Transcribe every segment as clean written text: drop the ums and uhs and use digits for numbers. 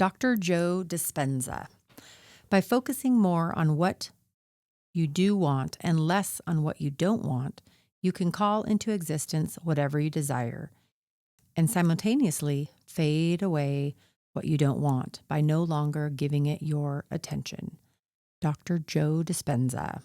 Dr. Joe Dispenza. By focusing more on what you do want and less on what you don't want, you can call into existence whatever you desire and simultaneously fade away what you don't want by no longer giving it your attention. Dr. Joe Dispenza.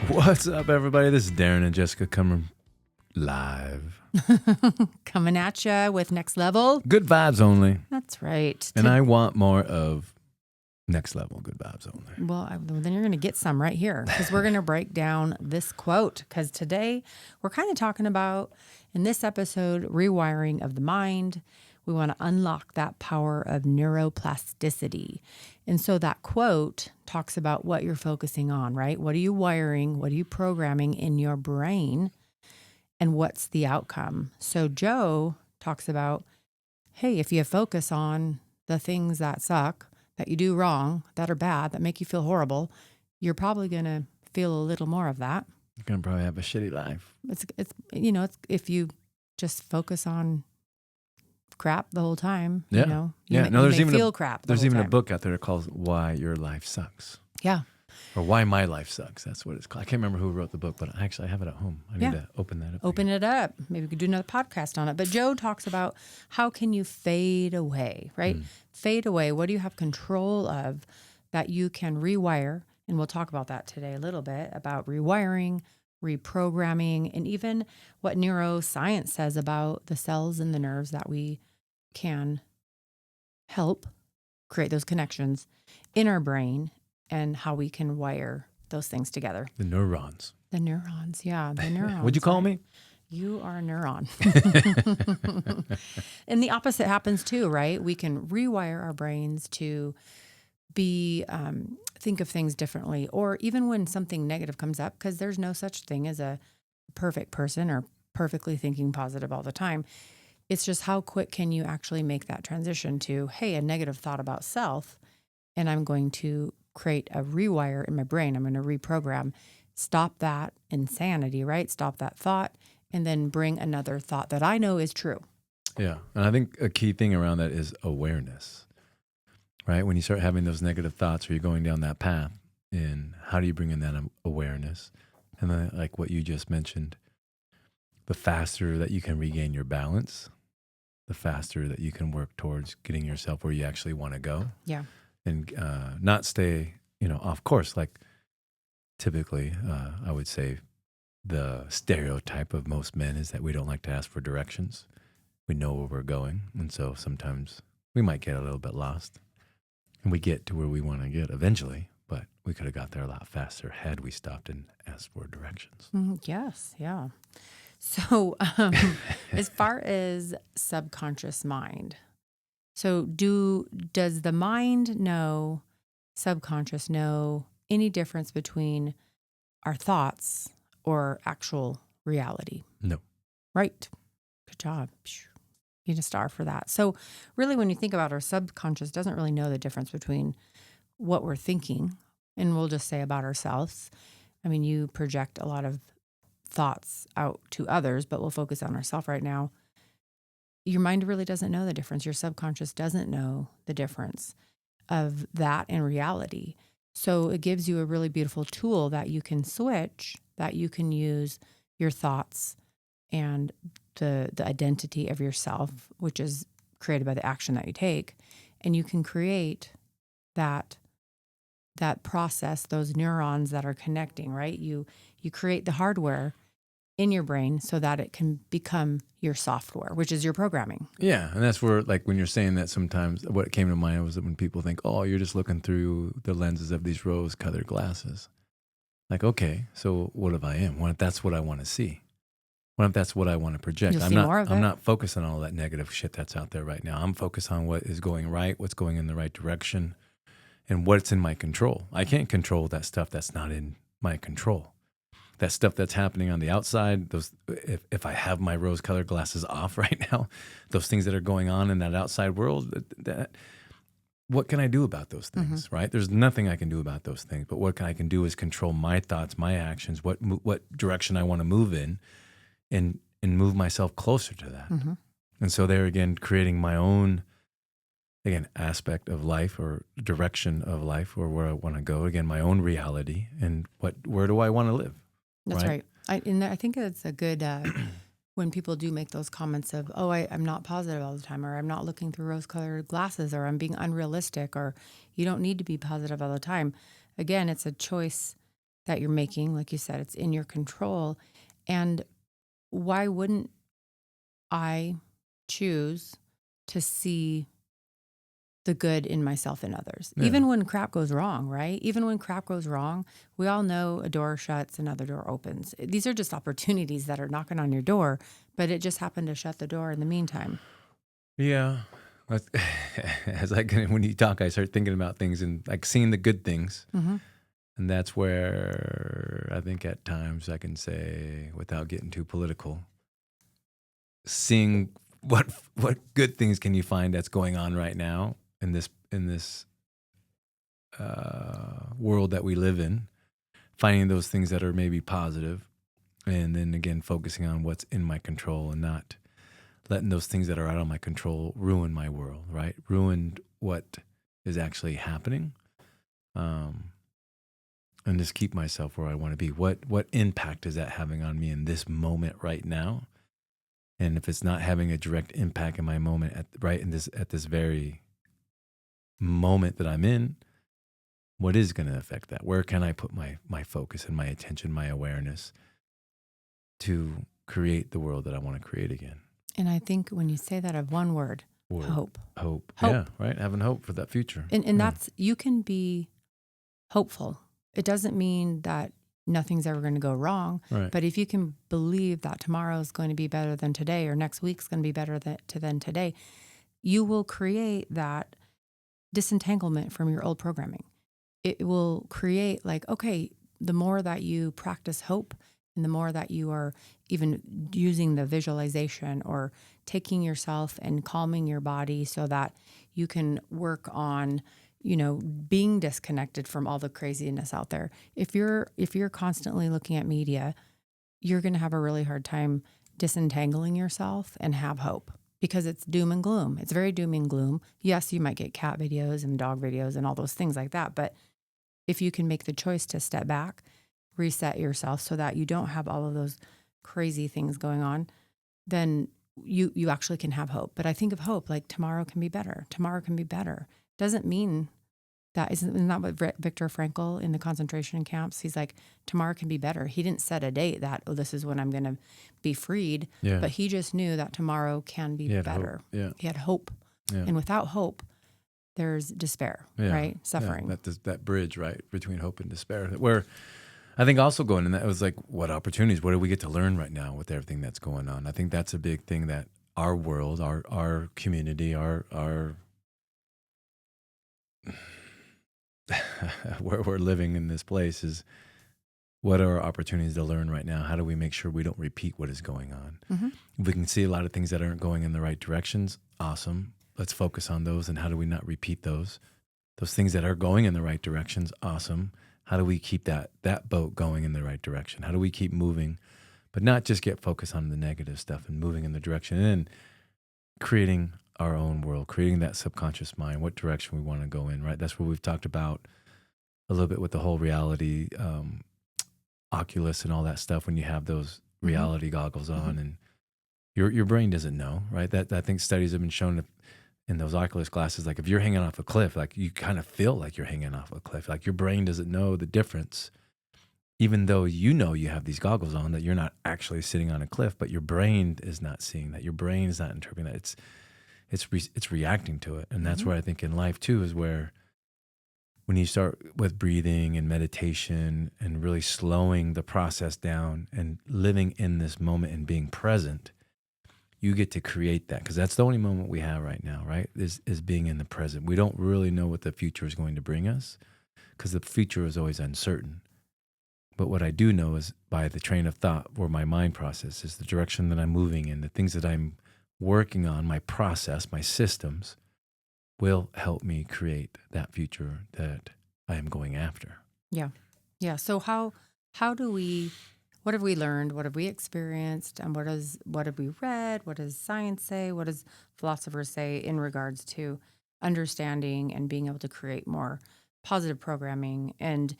What's up, everybody? This is Darren and Jessica coming live. Coming at you with Next Level. Good vibes only. That's right. And I want more of next level good vibes only. Well, then you're going to get some right here because we're going to break down this quote because today we're kind of talking about, in this episode, rewiring of the mind. We want to unlock that power of neuroplasticity. And so that quote talks about what you're focusing on, right? What are you wiring? What are you programming in your brain? And what's the outcome? So Joe talks about, hey, if you focus on the things that suck, that you do wrong, that are bad, that make you feel horrible, you're probably going to feel a little more of that. You're going to probably have a shitty life. It's if you just focus on crap the whole time, there's even feel crap. There's even a book out there called Why Your Life Sucks. Yeah. Or Why My Life Sucks. That's what it's called. I can't remember who wrote the book, but actually I have it at home. I need to open that up. Open it up. Maybe we could do another podcast on it. But Joe talks about how can you fade away, right? Fade away. What do you have control of that you can rewire? And we'll talk about that today a little bit, about rewiring, reprogramming, and even what neuroscience says about the cells and the nerves that we can help create those connections in our brain and how we can wire those things together. The neurons. The neurons, yeah, the neurons. What'd you call me? You are a neuron. And the opposite happens too, right? We can rewire our brains to think of things differently, or even when something negative comes up, because there's no such thing as a perfect person or perfectly thinking positive all the time. It's just how quick can you actually make that transition to, hey, a negative thought about self, and I'm going to create a rewire in my brain. I'm going to reprogram, stop that insanity, right? Stop that thought, and then bring another thought that I know is true. Yeah. And I think a key thing around that is awareness, right? When you start having those negative thoughts or you're going down that path, and how do you bring in that awareness? And then, like what you just mentioned, the faster that you can regain your balance, the faster that you can work towards getting yourself where you actually want to go. Yeah. And not stay, off course. Like typically, I would say the stereotype of most men is that we don't like to ask for directions. We know where we're going. And so sometimes we might get a little bit lost. And we get to where we want to get eventually, but we could have got there a lot faster had we stopped and asked for directions. Yes, yeah. So as far as subconscious mind, so does the mind know, subconscious know, any difference between our thoughts or actual reality? No. Right. Good job. You need a star for that. So really, when you think about our subconscious, doesn't really know the difference between what we're thinking, and we'll just say about ourselves. I mean, you project a lot of thoughts out to others, but we'll focus on ourselves right now. Your mind really doesn't know the difference. Your subconscious doesn't know the difference of that in reality. So it gives you a really beautiful tool that you can switch, that you can use your thoughts and the identity of yourself, which is created by the action that you take, and you can create that process, those neurons that are connecting, right? You create the hardware in your brain so that it can become your software, which is your programming. Yeah, and that's where, like, when you're saying that, sometimes what came to mind was that when people think, oh, you're just looking through the lenses of these rose-colored glasses. Like, okay, so what if I am? What if that's what I want to see? What if that's what I want to project? I'm not focused on all that negative shit that's out there right now. I'm focused on what is going right, what's going in the right direction, and what's in my control. I can't control that stuff that's not in my control. That stuff that's happening on the outside, those if I have my rose-colored glasses off right now, those things that are going on in that outside world, that what can I do about those things, right? There's nothing I can do about those things, but what I can do is control my thoughts, my actions, what direction I want to move in, and move myself closer to that. And so there again, creating my own, again, aspect of life or direction of life or where I want to go. Again, my own reality and where do I want to live? That's right. I think it's a good, when people do make those comments of, oh, I'm not positive all the time, or I'm not looking through rose-colored glasses, or I'm being unrealistic, or you don't need to be positive all the time. Again, it's a choice that you're making. Like you said, it's in your control. And why wouldn't I choose to see the good in myself and others, even when crap goes wrong, right? Even when crap goes wrong, we all know a door shuts, another door opens. These are just opportunities that are knocking on your door, but it just happened to shut the door in the meantime. Yeah. When you talk, I start thinking about things and like seeing the good things. And that's where I think at times I can say, without getting too political, seeing what good things can you find that's going on right now in this world that we live in, finding those things that are maybe positive, and then again focusing on what's in my control and not letting those things that are out of my control ruin my world, right? Ruin what is actually happening, and just keep myself where I want to be. What impact is that having on me in this moment right now? And if it's not having a direct impact in my moment at this very moment that I'm in, what is going to affect that? Where can I put my focus and my attention, my awareness to create the world that I want to create again? And I think when you say that of one word, hope. Hope. Yeah, right? Having hope for that future. And that's, you can be hopeful. It doesn't mean that nothing's ever going to go wrong. Right. But if you can believe that tomorrow is going to be better than today, or next week's going to be better than today, you will create that disentanglement from your old programming. It will create like, okay, the more that you practice hope and the more that you are even using the visualization or taking yourself and calming your body so that you can work on, being disconnected from all the craziness out there. If you're constantly looking at media, you're going to have a really hard time disentangling yourself and have hope, because it's doom and gloom. It's very doom and gloom. Yes, you might get cat videos and dog videos and all those things like that. But if you can make the choice to step back, reset yourself so that you don't have all of those crazy things going on, then you actually can have hope. But I think of hope like tomorrow can be better. Tomorrow can be better. Doesn't mean that isn't that what Viktor Frankl in the concentration camps, he's like, tomorrow can be better. He didn't set a date that, this is when I'm going to be freed. Yeah. But he just knew that tomorrow can be better. Yeah. He had hope. Yeah. And without hope, there's despair, right? Suffering. Yeah. That bridge, right, between hope and despair. Where I think also going in that was like, what opportunities, what do we get to learn right now with everything that's going on? I think that's a big thing that our world, our community, our where we're living in this place is, what are our opportunities to learn right now? How do we make sure we don't repeat what is going on? If we can see a lot of things that aren't going in the right directions, awesome. Let's focus on those. And how do we not repeat those? Those things that are going in the right directions, awesome. How do we keep that boat going in the right direction? How do we keep moving, but not just get focused on the negative stuff and moving in the direction and creating our own world, creating that subconscious mind, what direction we want to go in, right? That's what we've talked about a little bit with the whole reality, Oculus and all that stuff. When you have those reality goggles on and your brain doesn't know, right? That I think studies have been shown in those Oculus glasses, like if you're hanging off a cliff, like you kind of feel like you're hanging off a cliff, like your brain doesn't know the difference, even though you have these goggles on, that you're not actually sitting on a cliff, but your brain is not seeing that. Your brain is not interpreting that. It's reacting to it. And that's where I think in life too is where when you start with breathing and meditation and really slowing the process down and living in this moment and being present, you get to create that, because that's the only moment we have right now, right? Is being in the present. We don't really know what the future is going to bring us, because the future is always uncertain. But what I do know is by the train of thought or my mind process is the direction that I'm moving in, the things that I'm working on, my process, my systems, will help me create that future that I am going after. Yeah. Yeah. So how do we what have we learned? What have we experienced? And what have we read? What does science say? What does philosophers say in regards to understanding and being able to create more positive programming? And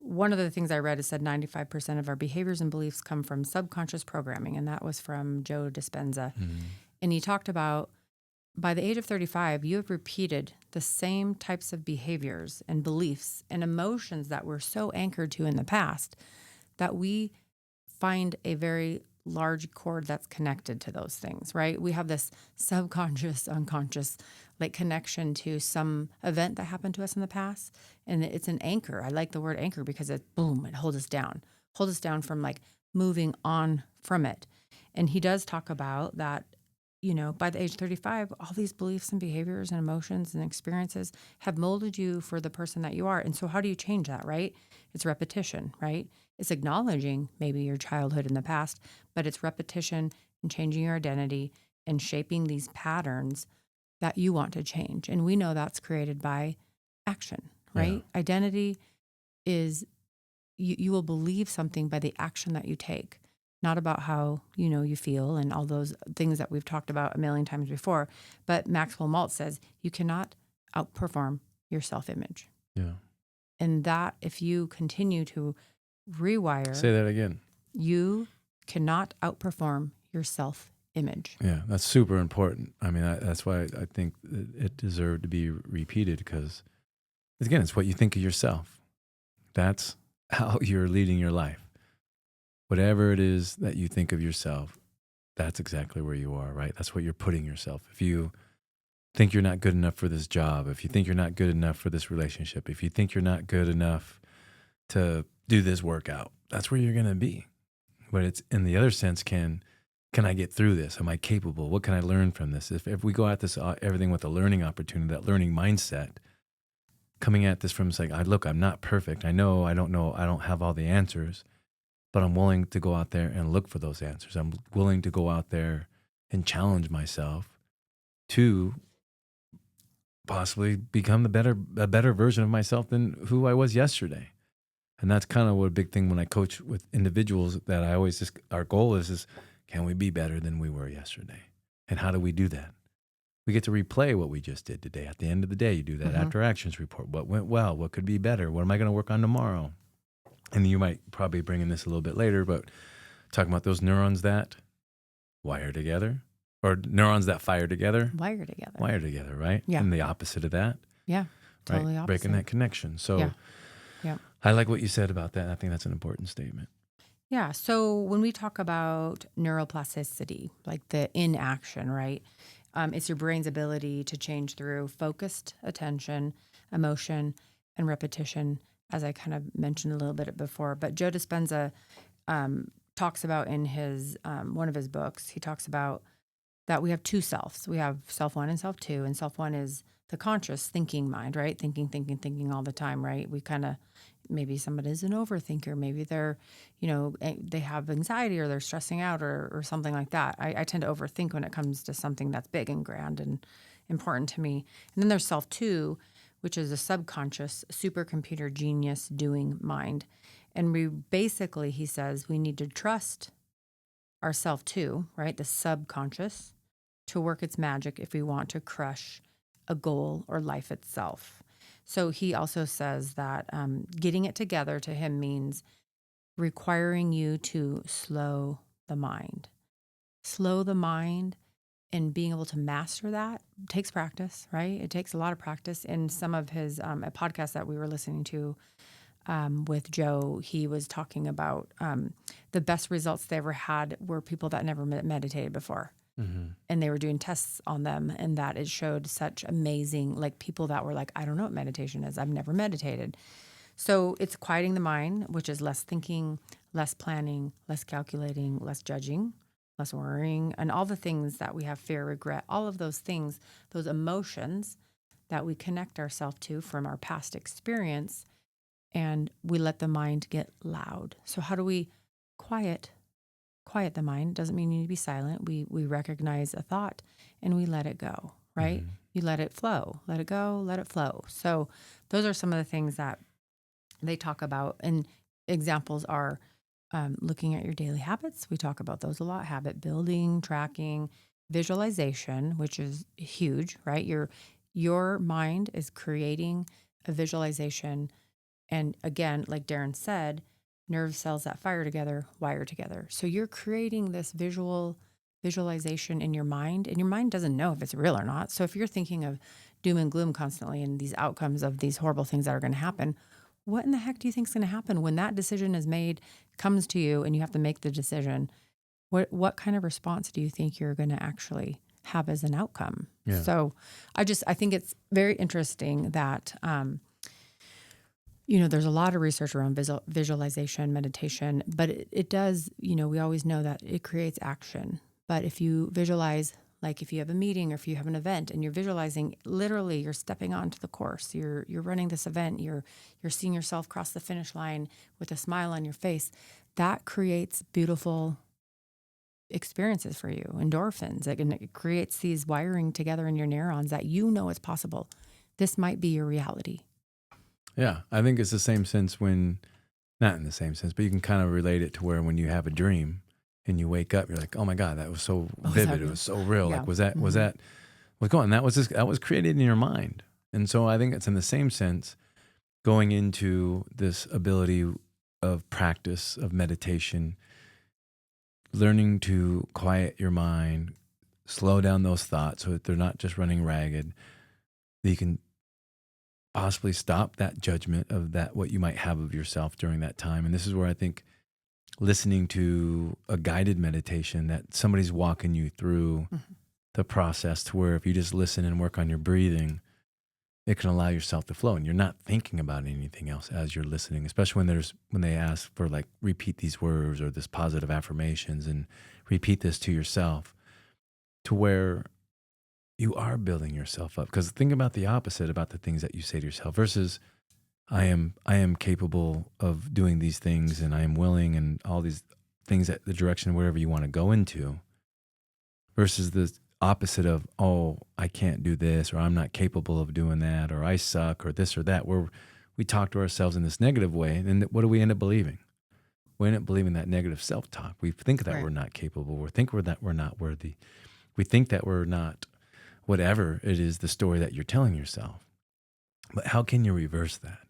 one of the things I read is said 95% of our behaviors and beliefs come from subconscious programming. And that was from Joe Dispenza. Mm. And he talked about by the age of 35, you have repeated the same types of behaviors and beliefs and emotions that we're so anchored to in the past that we find a very large cord that's connected to those things, right? We have this subconscious, unconscious like connection to some event that happened to us in the past. And it's an anchor. I like the word anchor because it holds us down from like moving on from it. And he does talk about that, by the age 35, all these beliefs and behaviors and emotions and experiences have molded you for the person that you are. And so how do you change that, right? It's repetition, right? It's acknowledging maybe your childhood in the past, but it's repetition and changing your identity and shaping these patterns that you want to change. And we know that's created by action, right? Yeah. Identity is you will believe something by the action that you take, not about how you feel and all those things that we've talked about a million times before. But Maxwell Maltz says you cannot outperform your self-image. Yeah. And that if you continue to rewire, Say that again. you cannot outperform your self-image. Yeah, that's super important. I mean, that's why I think it deserved to be repeated because, again, it's what you think of yourself. That's how you're leading your life. Whatever it is that you think of yourself, that's exactly where you are, right? That's what you're putting yourself. If you think you're not good enough for this job, if you think you're not good enough for this relationship, if you think you're not good enough to do this workout, that's where you're going to be. But it's in the other sense, can I get through this? Am I capable? What can I learn from this? If we go at this, everything with a learning opportunity, that learning mindset, coming at this from saying, look, I'm not perfect. I know, I don't have all the answers, but I'm willing to go out there and look for those answers. I'm willing to go out there and challenge myself to possibly become a better version of myself than who I was yesterday. And that's kind of what a big thing when I coach with individuals that I always just, our goal is can we be better than we were yesterday? And how do we do that? We get to replay what we just did today. At the end of the day, you do that after actions report. What went well? What could be better? What am I going to work on tomorrow? And you might probably bring in this a little bit later, but talking about those neurons that wire together or neurons that fire together. Wire together, right? Yeah. And the opposite of that. Yeah, totally right? opposite. Breaking that connection. So Yeah. I like what you said about that. I think that's an important statement. Yeah. So when we talk about neuroplasticity, like the inaction, right? It's your brain's ability to change through focused attention, emotion, and repetition, as I kind of mentioned a little bit before. But Joe Dispenza talks about in his one of his books, he talks about that we have two selves. We have self one and self two. And self one is the conscious thinking mind, right? Thinking all the time, right? We kind of, maybe somebody's an overthinker. Maybe they're, they have anxiety or they're stressing out or something like that. I tend to overthink when it comes to something that's big and grand and important to me. And then there's self two, which is a subconscious supercomputer genius doing mind. And we basically, he says, we need to trust our self two, right? The subconscious to work its magic if we want to crush a goal or life itself. So he also says that getting it together to him means requiring you to slow the mind. Slow the mind and being able to master that takes practice, right? It takes a lot of practice. In some of his a podcast that we were listening to with Joe, he was talking about the best results they ever had were people that never meditated before. Mm-hmm. And they were doing tests on them, and that it showed such amazing, like people that were like, I don't know what meditation is. I've never meditated. So it's quieting the mind, which is less thinking, less planning, less calculating, less judging, less worrying, and all the things that we have, fear, regret, all of those things, those emotions that we connect ourselves to from our past experience, and we let the mind get loud. So how do we quiet the mind? Doesn't mean you need to be silent. We recognize a thought and we let it go, right? You let it flow, let it go, let it flow. So those are some of the things that they talk about. And examples are looking at your daily habits. We talk about those a lot: habit building, tracking, visualization, which is huge, right? Your mind is creating a visualization. And again, like Darren said, nerve cells that fire together, wire together. So you're creating this visualization in your mind, and your mind doesn't know if it's real or not. So if you're thinking of doom and gloom constantly and these outcomes of these horrible things that are going to happen, what in the heck do you think is going to happen when that decision is made, comes to you, and you have to make the decision? What kind of response do you think you're going to actually have as an outcome? Yeah. So I think it's very interesting that there's a lot of research around visualization, meditation, but it does, we always know that it creates action. But if you visualize, like if you have a meeting or if you have an event and you're visualizing, literally you're stepping onto the course, you're running this event, you're seeing yourself cross the finish line with a smile on your face, that creates beautiful experiences for you, endorphins. It creates these wiring together in your neurons that it's possible. This might be your reality. Yeah, I think it's the same sense not in the same sense, but you can kind of relate it to where when you have a dream and you wake up, you're like, oh my God, that was so vivid. It was so real. Yeah. Like, what's going on? That was created in your mind. And so I think it's in the same sense going into this ability of practice, of meditation, learning to quiet your mind, slow down those thoughts so that they're not just running ragged, that you can possibly stop that judgment of that, what you might have of yourself during that time. And this is where I think listening to a guided meditation that somebody's walking you through the process, to where if you just listen and work on your breathing, it can allow yourself to flow and you're not thinking about anything else as you're listening, especially when they ask for like, repeat these words or this positive affirmations and repeat this to yourself, to where you are building yourself up. Because think about the opposite about the things that you say to yourself versus I am capable of doing these things and I am willing, and all these things, that the direction wherever you want to go into, versus the opposite of, oh, I can't do this, or I'm not capable of doing that, or I suck, or this or that, where we talk to ourselves in this negative way. And what do we end up believing? We end up believing that negative self-talk. We think that we're not capable. We think that we're not worthy. We think that we're not whatever it is, the story that you're telling yourself. But how can you reverse that?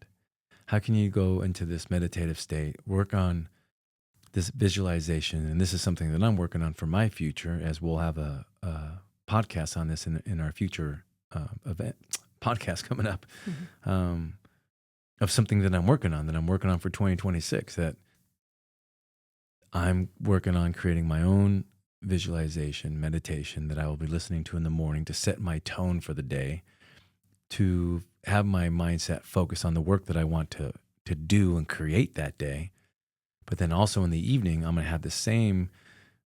How can you go into this meditative state, work on this visualization? And this is something that I'm working on for my future, as we'll have a podcast on this in our future event podcast coming up, of something that I'm working on for 2026, that I'm working on creating my own visualization meditation that I will be listening to in the morning to set my tone for the day, to have my mindset focus on the work that I want to do and create that day. But then also in the evening, I'm going to have the same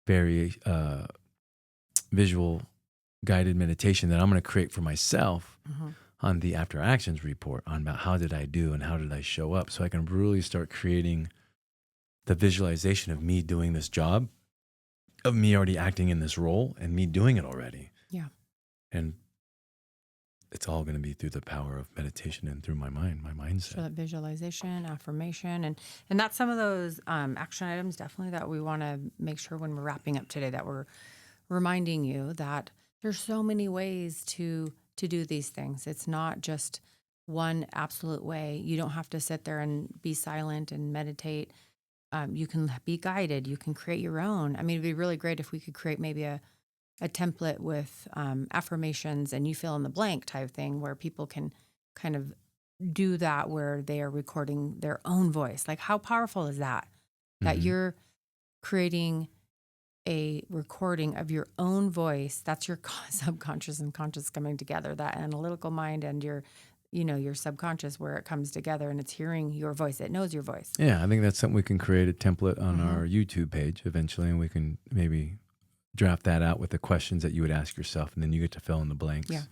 very visual guided meditation that I'm going to create for myself on the after actions report, on about how did I do and how did I show up, so I can really start creating the visualization of me doing this job, of me already acting in this role and me doing it already. Yeah. And it's all going to be through the power of meditation and through my mind, my mindset. So that visualization, affirmation, and that's some of those action items definitely that we want to make sure when we're wrapping up today that we're reminding you that there's so many ways to do these things. It's not just one absolute way. You don't have to sit there and be silent and meditate. You can be guided. You can create your own. I mean, it'd be really great if we could create maybe a template with affirmations and you fill in the blank type thing, where people can kind of do that, where they are recording their own voice. Like, how powerful is that? That you're creating a recording of your own voice. That's your subconscious and conscious coming together, that analytical mind and your subconscious, where it comes together and it's hearing your voice. It knows your voice. Yeah, I think that's something we can create a template on our YouTube page eventually, and we can maybe draft that out with the questions that you would ask yourself, and then you get to fill in the blanks. Yeah.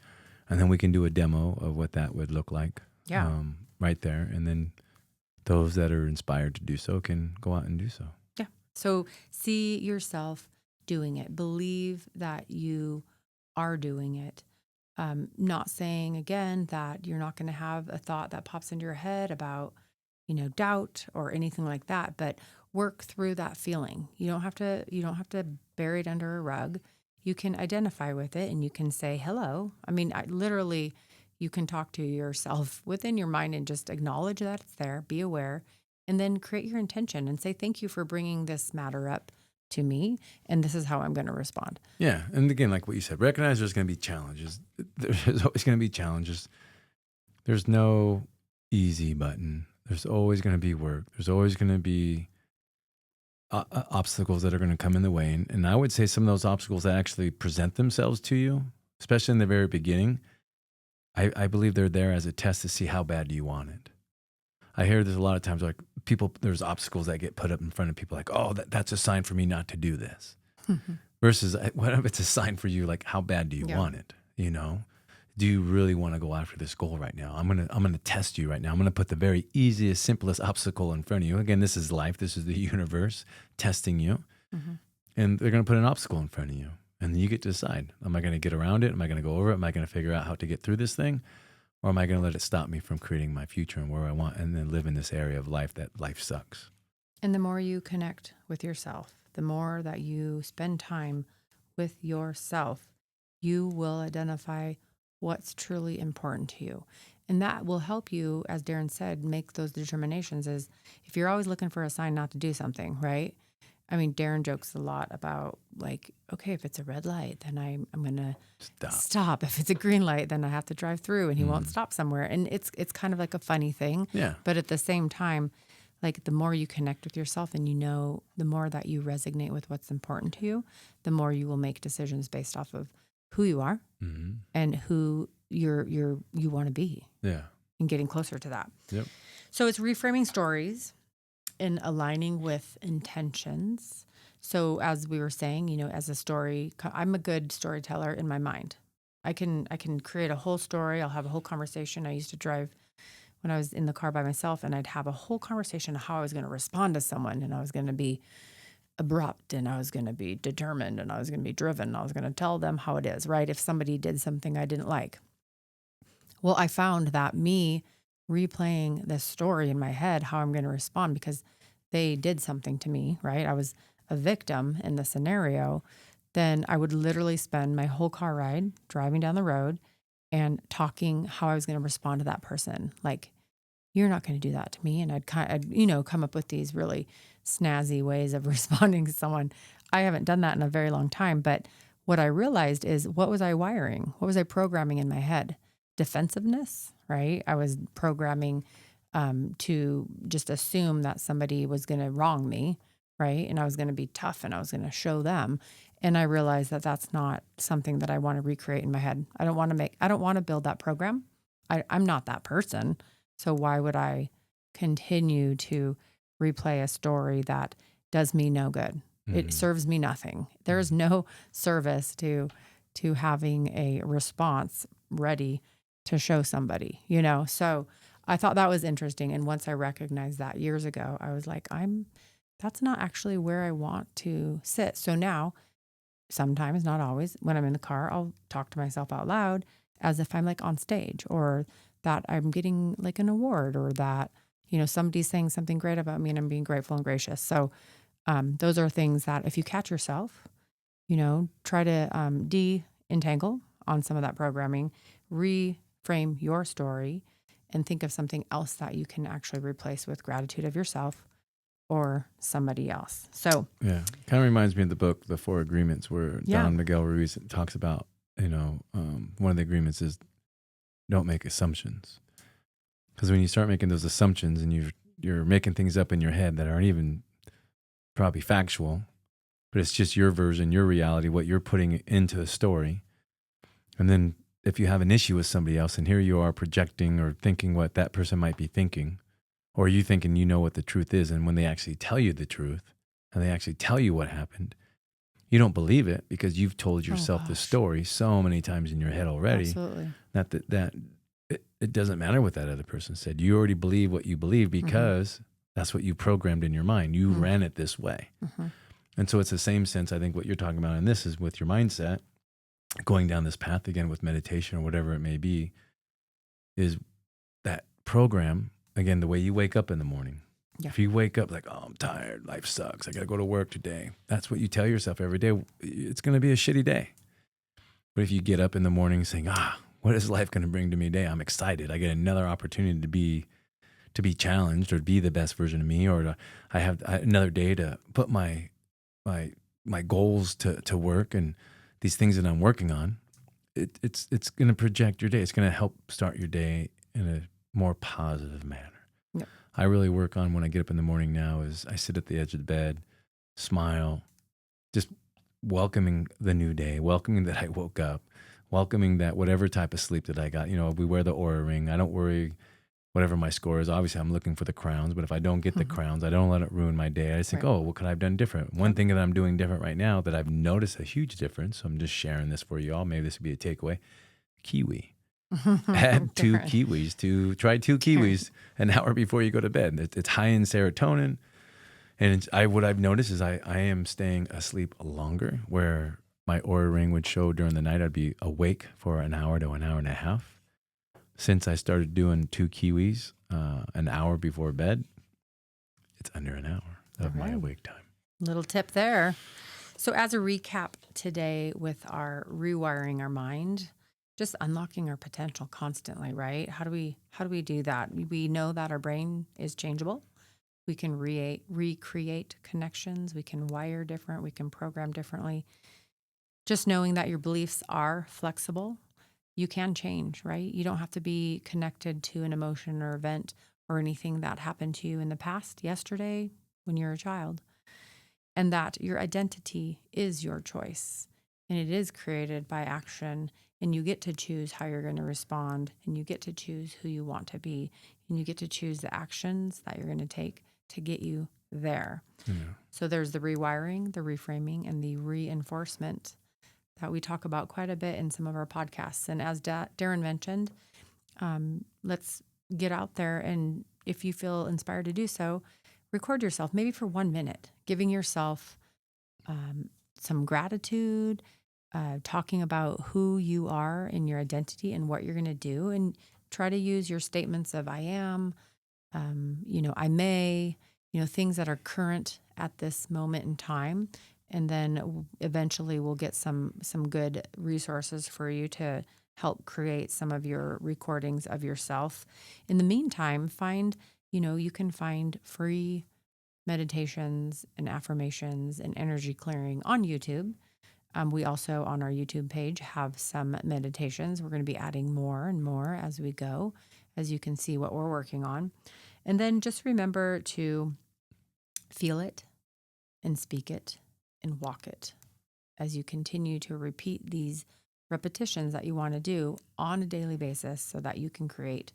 And then we can do a demo of what that would look like. Yeah. Right there. And then those that are inspired to do so can go out and do so. Yeah. So see yourself doing it. Believe that you are doing it. Not saying again that you're not going to have a thought that pops into your head about, doubt or anything like that, but work through that feeling. You don't have to bury it under a rug. You can identify with it and you can say hello. I mean, literally you can talk to yourself within your mind and just acknowledge that it's there, be aware, and then create your intention and say thank you for bringing this matter up to me, and this is how I'm going to respond. Yeah. And again, like what you said, recognize there's going to be challenges. There's always going to be challenges. There's no easy button. There's always going to be work. There's always going to be obstacles that are going to come in the way. And I would say some of those obstacles that actually present themselves to you, especially in the very beginning, I believe they're there as a test to see how bad do you want it. I hear there's a lot of times like there's obstacles that get put up in front of people like, oh, that's a sign for me not to do this. Versus what if it's a sign for you, like how bad do you want it? Do you really want to go after this goal right now? I'm gonna test you right now. I'm gonna put the very easiest, simplest obstacle in front of you. Again, this is life. This is the universe testing you. And they're gonna put an obstacle in front of you. And then you get to decide, am I gonna get around it? Am I gonna go over it? Am I gonna figure out how to get through this thing? Or am I gonna let it stop me from creating my future and where I want and then live in this area of life that life sucks? And the more you connect with yourself, the more that you spend time with yourself, you will identify what's truly important to you. And that will help you, as Darren said, make those determinations. Is if you're always looking for a sign not to do something, right? I mean, Darren jokes a lot about like, okay, if it's a red light, then I'm going to stop. If it's a green light, then I have to drive through and he won't stop somewhere. And it's kind of like a funny thing. Yeah. But at the same time, like the more you connect with yourself and the more that you resonate with what's important to you, the more you will make decisions based off of who you are and who you want to be. Yeah. And getting closer to that. Yep. So it's reframing stories and aligning with intentions. So as we were saying, as a story, I'm a good storyteller in my mind. I can create a whole story. I'll have a whole conversation. I used to drive when I was in the car by myself, and I'd have a whole conversation of how I was going to respond to someone, and I was going to be abrupt, and I was going to be determined, and I was going to be driven. And I was going to tell them how it is, right? If somebody did something I didn't like. Well, I found that me replaying this story in my head, how I'm going to respond because they did something to me, right? I was a victim in the scenario. Then I would literally spend my whole car ride driving down the road and talking how I was going to respond to that person. Like, you're not going to do that to me. And I'd come up with these really snazzy ways of responding to someone. I haven't done that in a very long time. But what I realized is, what was I wiring? What was I programming in my head? Defensiveness, right? I was programming to just assume that somebody was going to wrong me, right? And I was going to be tough and I was going to show them. And I realized that that's not something that I want to recreate in my head. I don't want to build that program. I'm not that person. So why would I continue to replay a story that does me no good? It serves me nothing. There is no service to having a response ready to show somebody, So I thought that was interesting. And once I recognized that years ago, I was like, that's not actually where I want to sit. So now, sometimes, not always, when I'm in the car, I'll talk to myself out loud as if I'm like on stage, or that I'm getting like an award, or that, somebody's saying something great about me and I'm being grateful and gracious. So those are things that if you catch yourself, try to de-entangle on some of that programming, reframe your story, and think of something else that you can actually replace with gratitude of yourself or somebody else. So yeah, kind of reminds me of the book, The Four Agreements, where Don Miguel Ruiz talks about, one of the agreements is don't make assumptions. Because when you start making those assumptions and you're making things up in your head that aren't even probably factual, but it's just your version, your reality, what you're putting into a story. And then if you have an issue with somebody else and here you are projecting or thinking what that person might be thinking, or you thinking you know what the truth is, and when they actually tell you the truth and they actually tell you what happened, you don't believe it because you've told yourself the story so many times in your head already. Absolutely. That it doesn't matter what that other person said. You already believe what you believe because that's what you programmed in your mind. You ran it this way. And so it's the same sense, I think, what you're talking about in this is with your mindset. going down this path again with meditation or whatever it may be, is that program, again, the way you wake up in the morning. Yeah. If you wake up like, oh, I'm tired, life sucks, I got to go to work today. That's what you tell yourself every day. It's going to be a shitty day. But if you get up in the morning saying, what is life going to bring to me today? I'm excited. I get another opportunity to be challenged or to be the best version of me, or I have another day to put my goals to work and these things that I'm working on. It's going to project your day. It's going to help start your day in a more positive manner. Yep. I really work on when I get up in the morning now is I sit at the edge of the bed, smile, just welcoming the new day, welcoming that I woke up, welcoming that whatever type of sleep that I got. We wear the Oura ring. I don't worry whatever my score is. Obviously, I'm looking for the crowns, but if I don't get the crowns, I don't let it ruin my day. I just think, what could I have done different? One thing that I'm doing different right now that I've noticed a huge difference, so I'm just sharing this for you all. Maybe this would be a takeaway. Kiwi. Add two kiwis. Try two kiwis an hour before you go to bed. It's high in serotonin. And what I've noticed is I am staying asleep longer, where my Oura ring would show during the night I'd be awake for an hour to an hour and a half. Since I started doing two kiwis an hour before bed, it's under an hour of my awake time. Little tip there. So as a recap today with our rewiring our mind, just unlocking our potential constantly, right? How do we do that? We know that our brain is changeable. We can recreate connections. We can wire different. We can program differently. Just knowing that your beliefs are flexible, you can change, right? You don't have to be connected to an emotion or event or anything that happened to you in the past, yesterday, when you were a child. And that your identity is your choice. And it is created by action. And you get to choose how you're going to respond. And you get to choose who you want to be. And you get to choose the actions that you're going to take to get you there. Yeah. So there's the rewiring, the reframing, and the reinforcement that we talk about quite a bit in some of our podcasts. And as Darren mentioned, let's get out there. And if you feel inspired to do so, record yourself, maybe for 1 minute, giving yourself some gratitude, talking about who you are and your identity and what you're going to do. And try to use your statements of I am, I may, things that are current at this moment in time. And then eventually we'll get some good resources for you to help create some of your recordings of yourself. In the meantime, you can find free meditations and affirmations and energy clearing on YouTube. We also, on our YouTube page, have some meditations. We're going to be adding more and more as we go, as you can see what we're working on. And then just remember to feel it and speak it and walk it as you continue to repeat these repetitions that you want to do on a daily basis so that you can create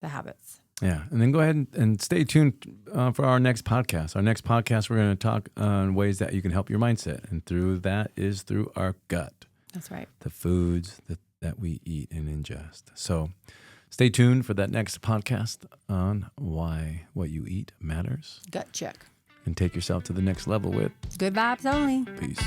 the habits. Yeah. And then go ahead and stay tuned for our next podcast. Our next podcast, we're going to talk on ways that you can help your mindset. And through that is through our gut. That's right. The foods that we eat and ingest. So stay tuned for that next podcast on why what you eat matters. Gut check. And take yourself to the next level with Good vibes only. peace.